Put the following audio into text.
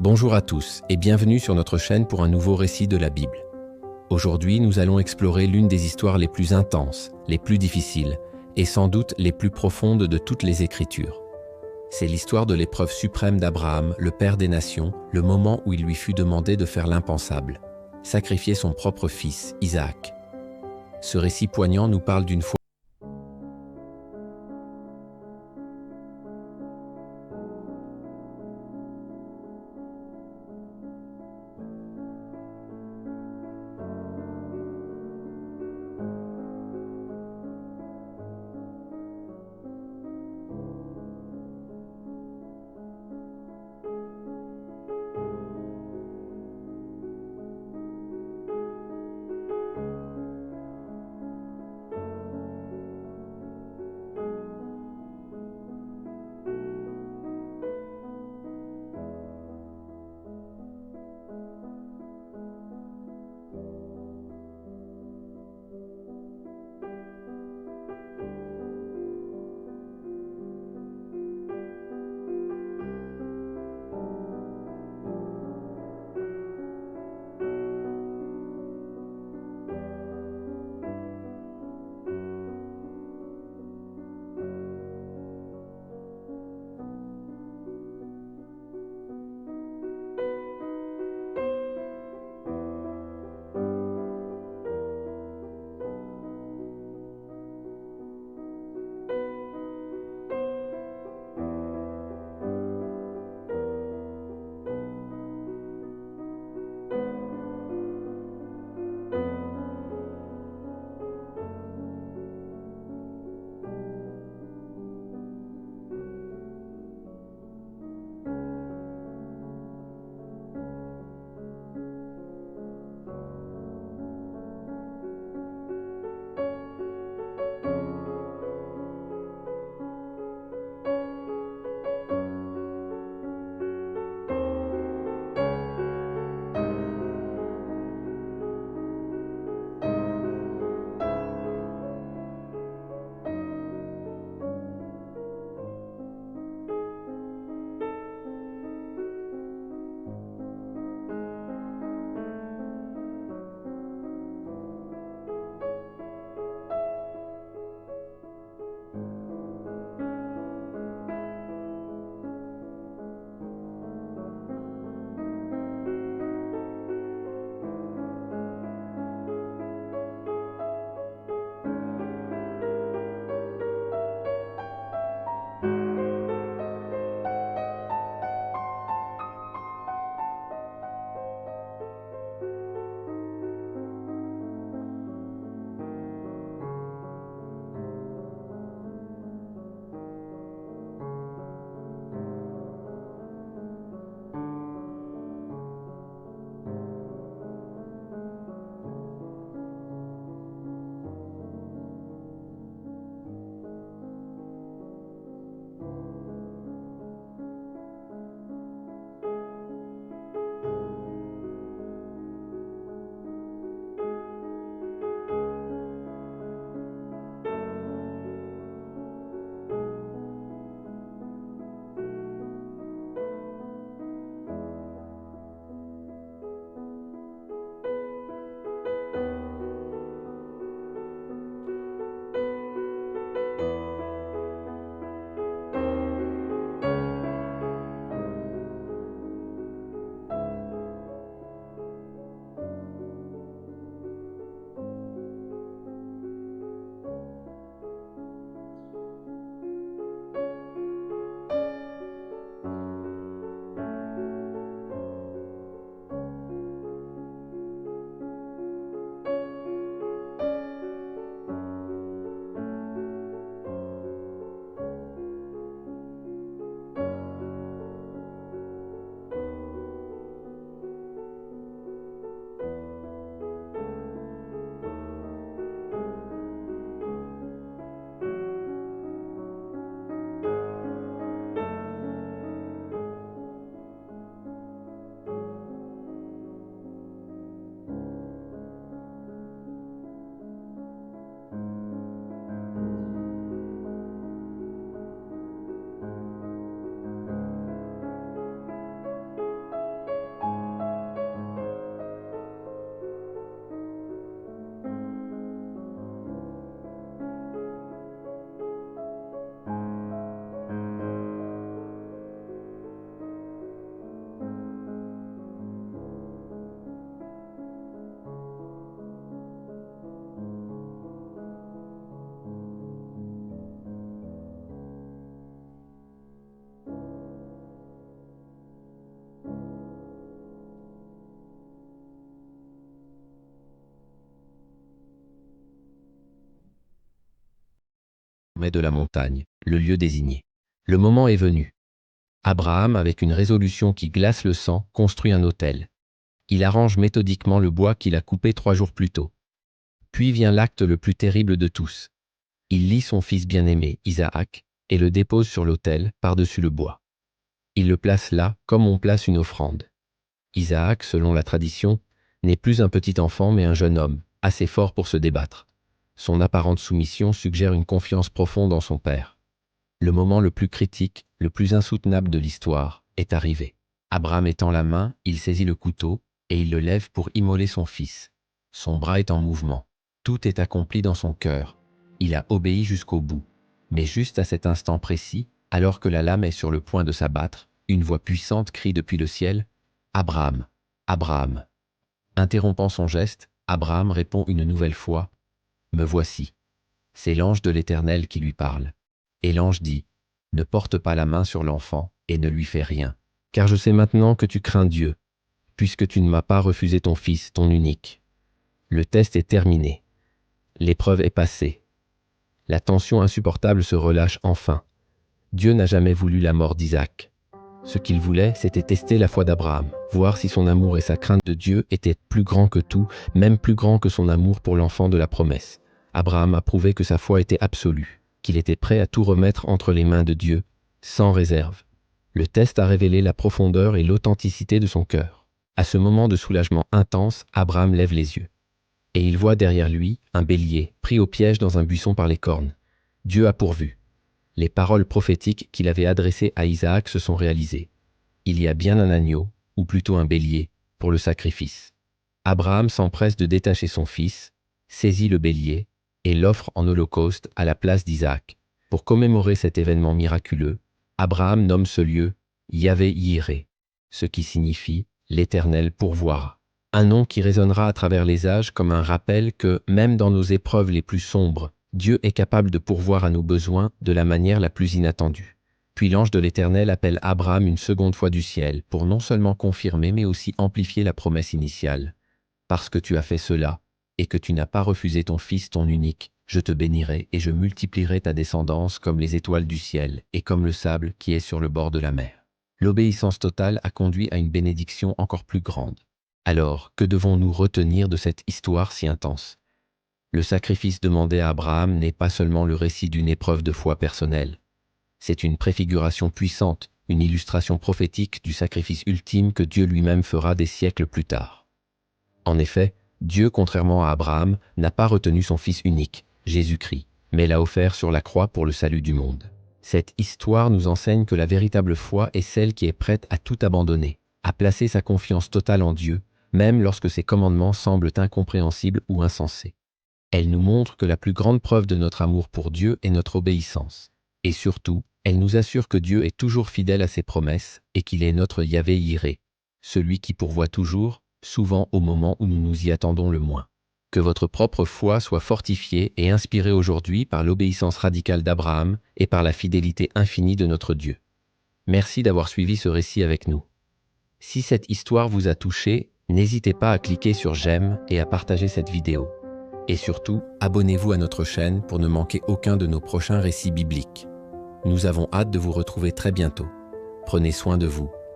Bonjour à tous et bienvenue sur notre chaîne pour un nouveau récit de la Bible. Aujourd'hui, nous allons explorer l'une des histoires les plus intenses, les plus difficiles et sans doute les plus profondes de toutes les Écritures. C'est l'histoire de l'épreuve suprême d'Abraham, le Père des Nations, le moment où il lui fut demandé de faire l'impensable, sacrifier son propre fils, Isaac. Ce récit poignant nous parle d'une foi. sommet de la montagne, le lieu désigné. Le moment est venu. Abraham, avec une résolution qui glace le sang, construit un autel. Il arrange méthodiquement le bois qu'il a coupé 3 jours plus tôt. Puis vient l'acte le plus terrible de tous. Il lie son fils bien-aimé, Isaac, et le dépose sur l'autel, par-dessus le bois. Il le place là, comme on place une offrande. Isaac, selon la tradition, n'est plus un petit enfant mais un jeune homme, assez fort pour se débattre. Son apparente soumission suggère une confiance profonde en son père. Le moment le plus critique, le plus insoutenable de l'histoire, est arrivé. Abraham étend la main, il saisit le couteau, et il le lève pour immoler son fils. Son bras est en mouvement. Tout est accompli dans son cœur. Il a obéi jusqu'au bout. Mais juste à cet instant précis, alors que la lame est sur le point de s'abattre, une voix puissante crie depuis le ciel « Abraham, Abraham !» Interrompant son geste, Abraham répond une nouvelle fois « Me voici !» C'est l'ange de l'Éternel qui lui parle. Et l'ange dit « Ne porte pas la main sur l'enfant et ne lui fais rien, car je sais maintenant que tu crains Dieu, puisque tu ne m'as pas refusé ton fils, ton unique. » Le test est terminé. L'épreuve est passée. La tension insupportable se relâche enfin. Dieu n'a jamais voulu la mort d'Isaac. Ce qu'il voulait, c'était tester la foi d'Abraham, voir si son amour et sa crainte de Dieu étaient plus grands que tout, même plus grands que son amour pour l'enfant de la promesse. Abraham a prouvé que sa foi était absolue, qu'il était prêt à tout remettre entre les mains de Dieu, sans réserve. Le test a révélé la profondeur et l'authenticité de son cœur. À ce moment de soulagement intense, Abraham lève les yeux. Et il voit derrière lui un bélier, pris au piège dans un buisson par les cornes. Dieu a pourvu. Les paroles prophétiques qu'il avait adressées à Isaac se sont réalisées. Il y a bien un agneau, ou plutôt un bélier, pour le sacrifice. Abraham s'empresse de détacher son fils, saisit le bélier et l'offre en holocauste à la place d'Isaac. Pour commémorer cet événement miraculeux, Abraham nomme ce lieu Yahvé-Yiré, ce qui signifie « l'Éternel pourvoira ». Un nom qui résonnera à travers les âges comme un rappel que, même dans nos épreuves les plus sombres, Dieu est capable de pourvoir à nos besoins de la manière la plus inattendue. Puis l'ange de l'Éternel appelle Abraham une seconde fois du ciel pour non seulement confirmer mais aussi amplifier la promesse initiale. Parce que tu as fait cela, et que tu n'as pas refusé ton fils, ton unique, je te bénirai et je multiplierai ta descendance comme les étoiles du ciel et comme le sable qui est sur le bord de la mer. L'obéissance totale a conduit à une bénédiction encore plus grande. Alors, que devons-nous retenir de cette histoire si intense ? Le sacrifice demandé à Abraham n'est pas seulement le récit d'une épreuve de foi personnelle. C'est une préfiguration puissante, une illustration prophétique du sacrifice ultime que Dieu lui-même fera des siècles plus tard. En effet, Dieu, contrairement à Abraham, n'a pas retenu son Fils unique, Jésus-Christ, mais l'a offert sur la croix pour le salut du monde. Cette histoire nous enseigne que la véritable foi est celle qui est prête à tout abandonner, à placer sa confiance totale en Dieu, même lorsque ses commandements semblent incompréhensibles ou insensés. Elle nous montre que la plus grande preuve de notre amour pour Dieu est notre obéissance. Et surtout, elle nous assure que Dieu est toujours fidèle à ses promesses et qu'il est notre Yahvé-Yiré, celui qui pourvoit toujours, souvent au moment où nous nous y attendons le moins. Que votre propre foi soit fortifiée et inspirée aujourd'hui par l'obéissance radicale d'Abraham et par la fidélité infinie de notre Dieu. Merci d'avoir suivi ce récit avec nous. Si cette histoire vous a touché, n'hésitez pas à cliquer sur j'aime et à partager cette vidéo. Et surtout, abonnez-vous à notre chaîne pour ne manquer aucun de nos prochains récits bibliques. Nous avons hâte de vous retrouver très bientôt. Prenez soin de vous